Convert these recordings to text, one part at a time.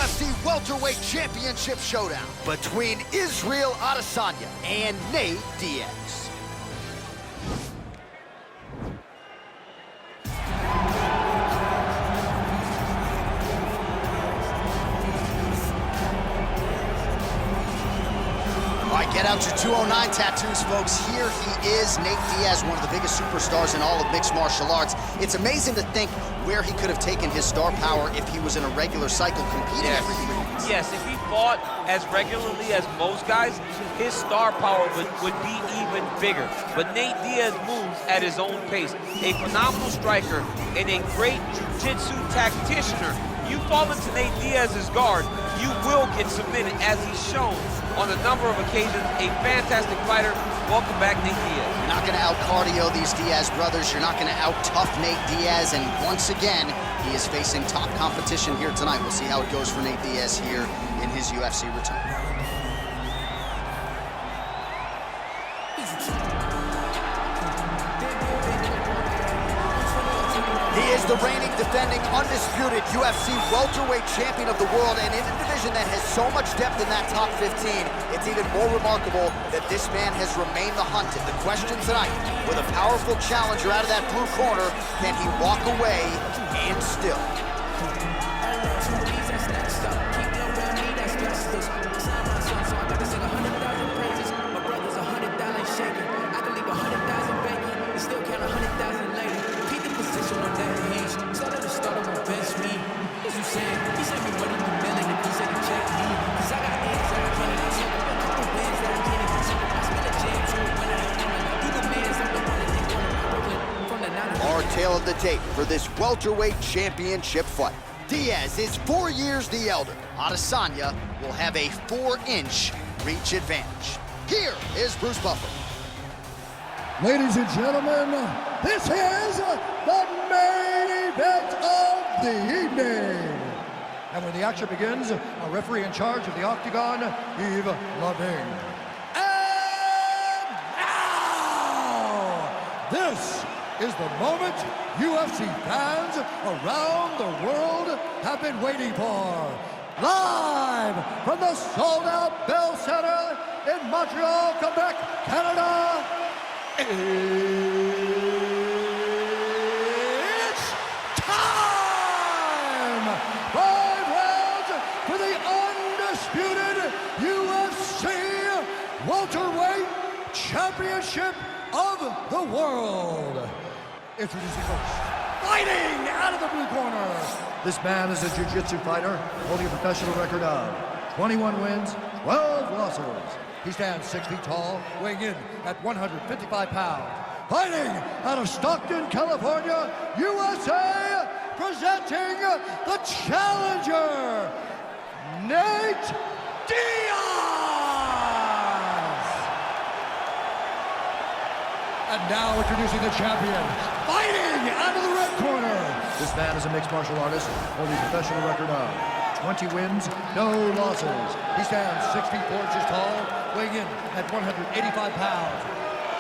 UFC Welterweight Championship showdown between Israel Adesanya and Nate Diaz. All right, get out your 209 tattoos, folks. Here he is, Nate Diaz, one of the biggest superstars in all of mixed martial arts. It's amazing to think where he could have taken his star power if he was in a regular cycle competing every 3 weeks. Yes, if he fought as regularly as most guys, his star power would be even bigger. But Nate Diaz moves at his own pace. A phenomenal striker and a great jiu-jitsu tacticianer. You fall into Nate Diaz's guard, you will get submitted, as he's shown on a number of occasions. A fantastic fighter. Welcome back, Nate Diaz. You're not going to out-cardio these Diaz brothers. You're not going to out-tough Nate Diaz. And once again, he is facing top competition here tonight. We'll see how it goes for Nate Diaz here in his UFC return. He is the reigning, defending, undisputed UFC welterweight champion of the world, and in a division that has so much depth in that top 15, it's even more remarkable that this man has remained the hunted. The question tonight, with a powerful challenger out of that blue corner, can he walk away and still? Our tale of the tape for this welterweight championship fight. Diaz is 4 years the elder. Adesanya will have a 4-inch reach advantage. Here is Bruce Buffer. Ladies and gentlemen, this is the main event of the evening. And when the action begins, a referee in charge of the Octagon, Yves Lavigne. And now, this is the moment UFC fans around the world have been waiting for. Live from the sold-out Bell Center in Montreal, Quebec, Canada, it's time! 5 rounds for the undisputed UFC Welterweight Championship of the world. Introducing first, fighting out of the blue corner. This man is a jiu-jitsu fighter holding a professional record of 21 wins, 12 losses. He stands 6 feet tall, weighing in at 155 pounds. Fighting out of Stockton, California, USA, presenting the challenger, Nate Diaz! And now introducing the champion, fighting out of the red corner. This man is a mixed martial artist, holding a professional record of 20 wins, no losses. He stands 6 feet 4 inches tall, weighing in at 185 pounds.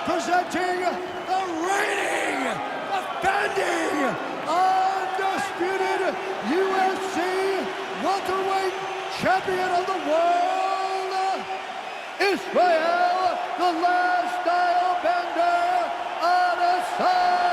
Presenting the reigning, defending, undisputed UFC welterweight champion of the world, Israel, the last style bender, Adesanya.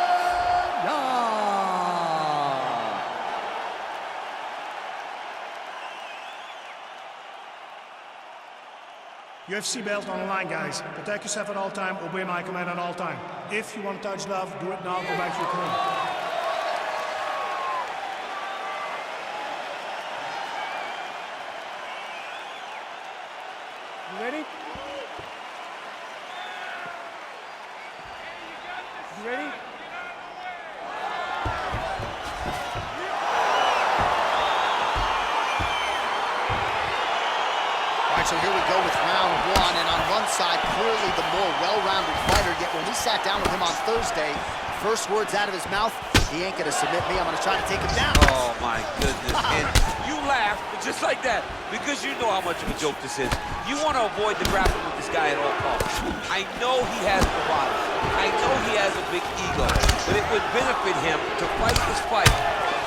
UFC belt on the line, guys. Protect yourself at all time, obey my command at all time. If you want to touch love, do it now, go back to your corner. You ready? You ready? So here we go with round 1, and on one side, clearly the more well-rounded fighter, yet when we sat down with him on Thursday, first words out of his mouth, he ain't gonna submit me, I'm gonna try to take him down. Oh my goodness, and you laugh just like that, because you know how much of a joke this is. You want to avoid the grappling with this guy at all costs. I know he has bravado, I know he has a big ego, but it would benefit him to fight this fight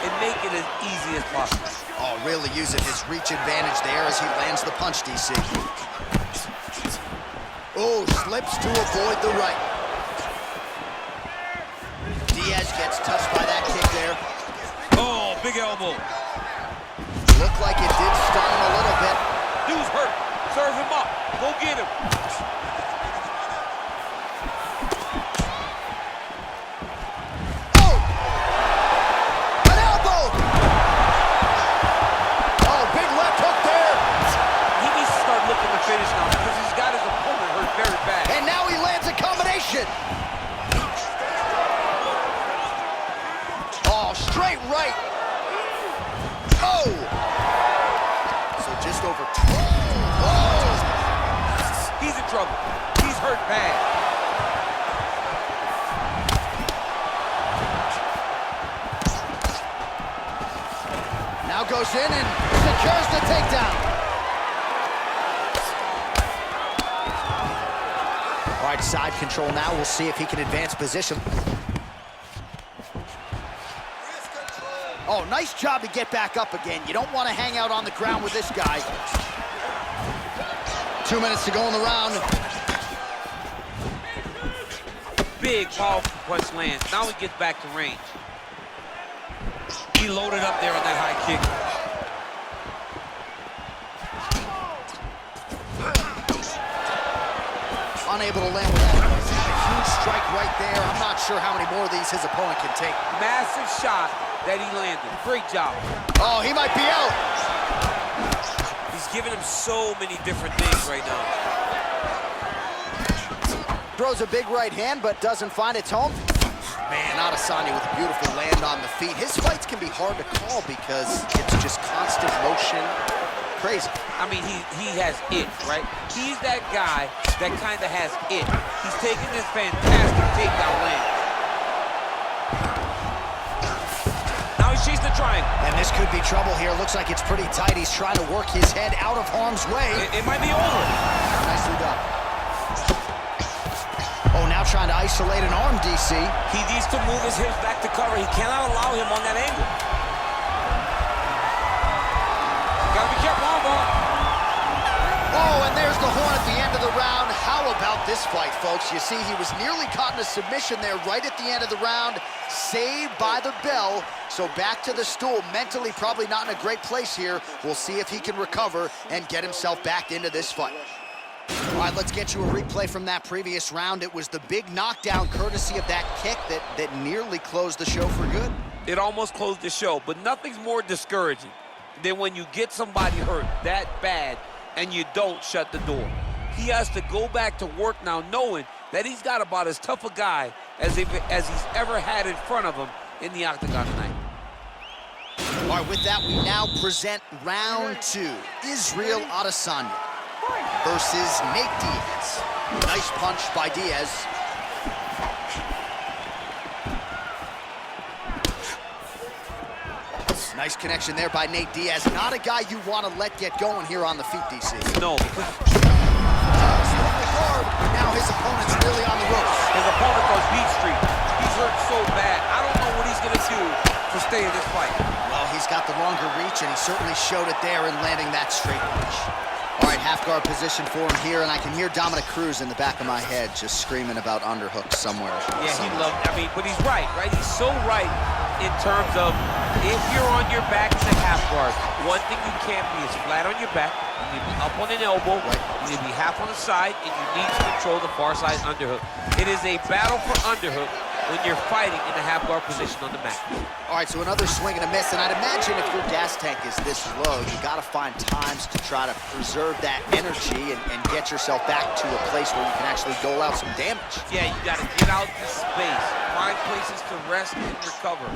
and make it as easy as possible. Oh, really using his reach advantage there as he lands the punch, DC. Oh, slips to avoid the right. Diaz gets touched by that kick there. Oh, big elbow. Looked like it did stun him a little bit. Dude's hurt. Serve him up. Go get him. Oh! An elbow! Oh, big left hook there. He needs to start looking to finish now because he's got his opponent hurt very bad. And now he lands a combination. Oh, straight right. Oh! So just over two. Oh! He's in trouble. He's hurt bad. Now goes in and secures the takedown. All right, side control now. We'll see if he can advance position. Oh, nice job to get back up again. You don't want to hang out on the ground with this guy. 2 minutes to go in the round. Big, powerful punch lands. Now he gets back to range. He loaded up there on that high kick. Unable to land with that. A huge strike right there. I'm not sure how many more of these his opponent can take. Massive shot that he landed. Great job. Oh, he might be out. He's giving him so many different things right now. Throws a big right hand, but doesn't find its home. Man, Adesanya with a beautiful land on the feet. His fights can be hard to call because it's just constant motion. Crazy. I mean, he has it, right? He's that guy that kind of has it. He's taking this fantastic takedown land. Now he's chasing the triangle. And this could be trouble here. Looks like it's pretty tight. He's trying to work his head out of harm's way. It might be over. Nicely done. Oh, now trying to isolate an arm, DC. He needs to move his hips back to cover. He cannot allow him on that angle. Gotta be careful, Oh, and there's the horn at the end of the round. How about this fight, folks? You see, he was nearly caught in a submission there right at the end of the round. Saved by the bell. So back to the stool. Mentally probably not in a great place here. We'll see if he can recover and get himself back into this fight. All right, let's get you a replay from that previous round. It was the big knockdown courtesy of that kick that nearly closed the show for good. It almost closed the show, but nothing's more discouraging than when you get somebody hurt that bad and you don't shut the door. He has to go back to work now knowing that he's got about as tough a guy as he's ever had in front of him in the octagon tonight. All right, with that, we now present round 2. Israel Adesanya versus Nate Diaz. Nice punch by Diaz. Nice connection there by Nate Diaz. Not a guy you want to let get going here on the feet, DC. No. Now his opponent's really on the ropes. His opponent goes beat street. He's hurt so bad. I don't know what he's going to do to stay in this fight. Well, he's got the longer reach, and he certainly showed it there in landing that straight punch. All right, half guard position for him here, and I can hear Dominic Cruz in the back of my head just screaming about underhooks somewhere. Yeah, he loved, but he's right? He's so right in terms of if you're on your back in the half guard, one thing you can't be is flat on your back. You need to be up on an elbow. You need to be half on the side, and you need to control the far side underhook. It is a battle for underhook when you're fighting in the half guard position on the mat. All right, so another swing and a miss, and I'd imagine if your gas tank is this low, you got to find times to try to preserve that energy and get yourself back to a place where you can actually dole out some damage. Yeah, you got to get out the space, find places to rest and recover,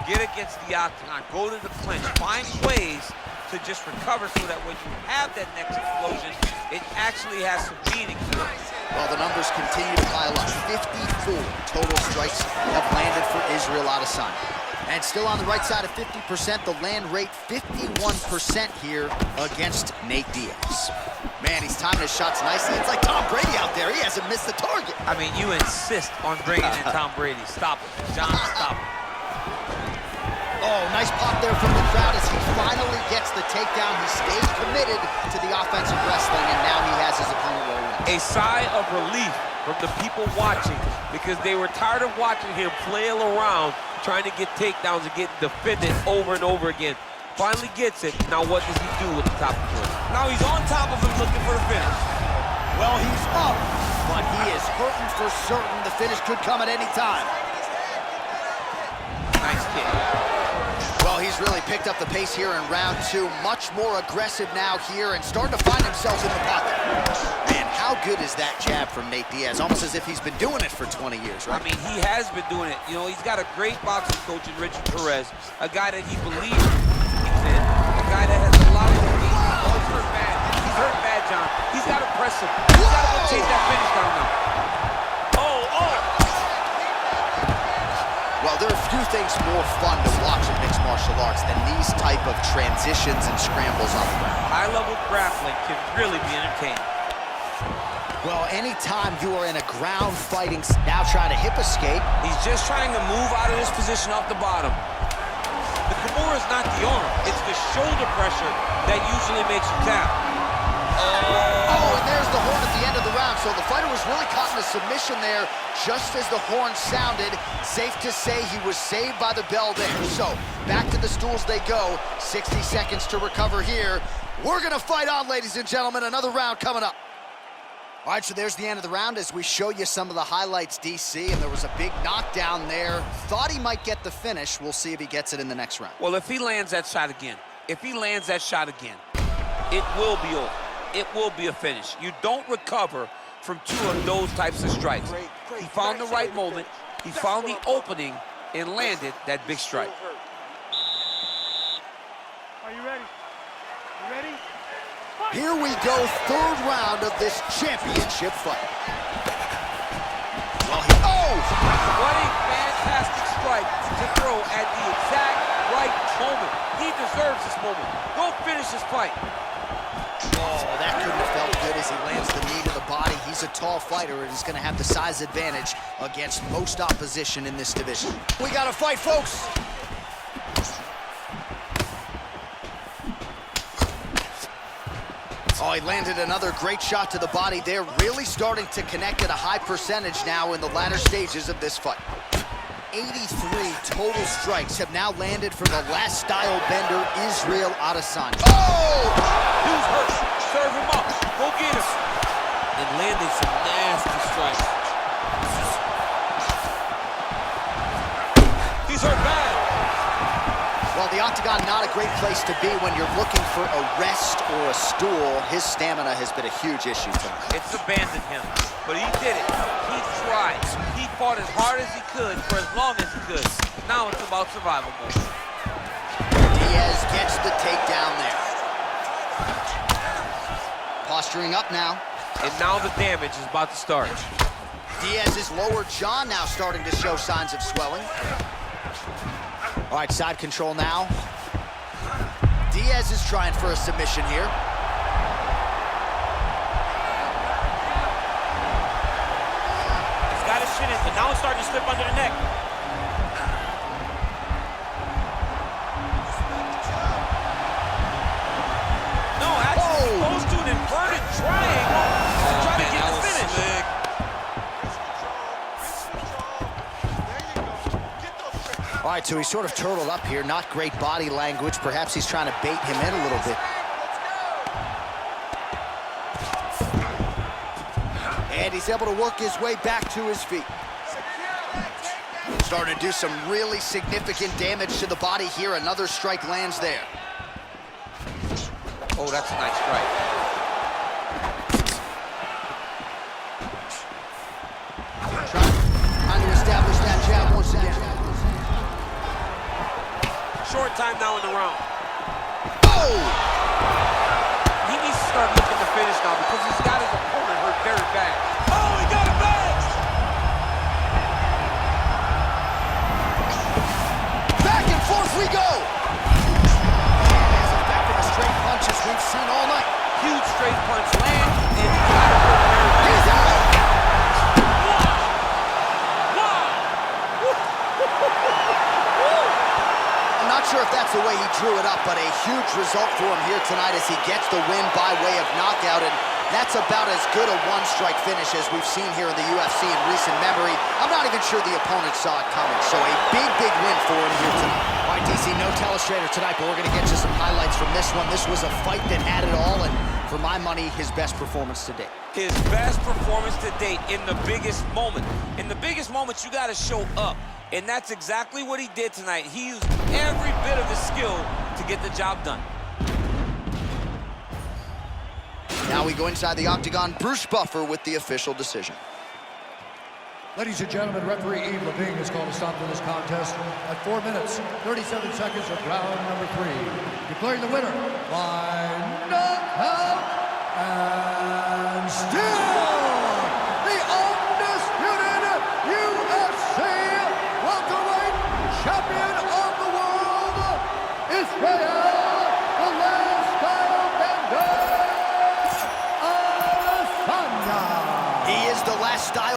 get against the octagon, go to the clinch, find ways to just recover so that when you have that next explosion, it actually has some meaning to it. Well, the numbers continue to pile up. 54 total strikes have landed for Israel Adesanya. And still on the right side of 50%, the land rate 51% here against Nate Diaz. Man, he's timing his shots nicely. It's like Tom Brady out there. He hasn't missed the target. I mean, you insist on bringing in Tom Brady. Stop it. John, stop it. Oh, nice pop there from the crowd as he finally gets the takedown. He stays committed to the offensive wrestling, and now he has his opponent rolling. A sigh of relief from the people watching because they were tired of watching him flail around trying to get takedowns and get defended over and over again. Finally gets it. Now what does he do with the top of the foot? Now he's on top of him looking for the finish. Well, he's up, but he is hurting for certain. The finish could come at any time. Nice kick. Well, he's really picked up the pace here in round 2. Much more aggressive now here and starting to find himself in the pocket. Man, how good is that jab from Nate Diaz? Almost as if he's been doing it for 20 years, right? I mean, he has been doing it. You know, he's got a great boxing coach in Richard Perez, a guy that he believes in, a guy that has a lot of speed. Oh, he's hurt bad. He's hurt bad, John. He's got to press him. He's got to go chase that finish down now. Well, there are few things more fun to watch in mixed martial arts than these type of transitions and scrambles on the ground. High-level grappling can really be entertaining. Well, anytime you are in a ground fighting, now trying to hip escape. He's just trying to move out of this position off the bottom. The Kimura is not the arm. It's the shoulder pressure that usually makes you tap. Oh, and there's the horn at the end of the round. So the fighter was really caught in a submission there just as the horn sounded. Safe to say he was saved by the bell there. So back to the stools they go. 60 seconds to recover here. We're going to fight on, ladies and gentlemen. Another round coming up. All right, so there's the end of the round as we show you some of the highlights, DC, and there was a big knockdown there. Thought he might get the finish. We'll see if he gets it in the next round. Well, if he lands that shot again, it will be over. It will be a finish. You don't recover from 2 of those types of strikes. He found the right moment, he found the opening, and landed that big strike. Are you ready? You ready? Here we go, 3rd round of this championship fight. Well, What a fantastic strike to throw at the exact right moment. He deserves this moment. Go finish this fight. Oh, that couldn't have felt good as he lands the knee to the body. He's a tall fighter and he's going to have the size advantage against most opposition in this division. We got to fight, folks. Oh, he landed another great shot to the body there. Really starting to connect at a high percentage now in the latter stages of this fight. 83 total strikes have now landed for the last style bender, Israel Adesanya. Oh! Dude's hurt. Serve him up. Go get him. And landed some nasty strikes. He's hurt bad. Well, the octagon, not a great place to be when you're looking for a rest or a stool. His stamina has been a huge issue tonight. It's abandoned him, but he did it. He tried. He fought as hard as he could for as long as he could. Now it's about survival mode. Diaz gets the takedown there. Posturing up now. And now the damage is about to start. Diaz's lower jaw now starting to show signs of swelling. All right, side control now. Diaz is trying for a submission here. He's got his chin in, but now it's starting to slip under the neck. No, actually, he goes to an inverted triangle to try to get the finish. All right, so he's sort of turtled up here. Not great body language. Perhaps he's trying to bait him in a little bit. And he's able to work his way back to his feet. Starting to do some really significant damage to the body here. Another strike lands there. Oh, that's a nice strike. Trying to establish that jab once again. Short time now in the round. Oh! He needs to start looking to finish now because he's got his opponent hurt very bad. Oh, he got it back! Back and forth we go! As effective as straight punches we've seen all night. Huge straight punch land, and he's got it hurt very bad. He's out! I'm not drew it up, but a huge result for him here tonight as he gets the win by way of knockout, and that's about as good a one-strike finish as we've seen here in the UFC in recent memory. I'm not even sure the opponent saw it coming, so a big, big win for him here tonight. All right, DC, no telestrator tonight, but we're going to get you some highlights from this one. This was a fight that had it all, and for my money, his best performance to date. His best performance to date in the biggest moment. In the biggest moments, you got to show up, and that's exactly what he did tonight. He used every bit of his skill to get the job done. Now we go inside the octagon. Bruce Buffer with the official decision. Ladies and gentlemen, referee Yves Levine has called a stop to this contest at 4 minutes, 37 seconds of round number 3. Declaring the winner by knockout and still the undisputed UFC welterweight champion of the world, Israel. He is the last style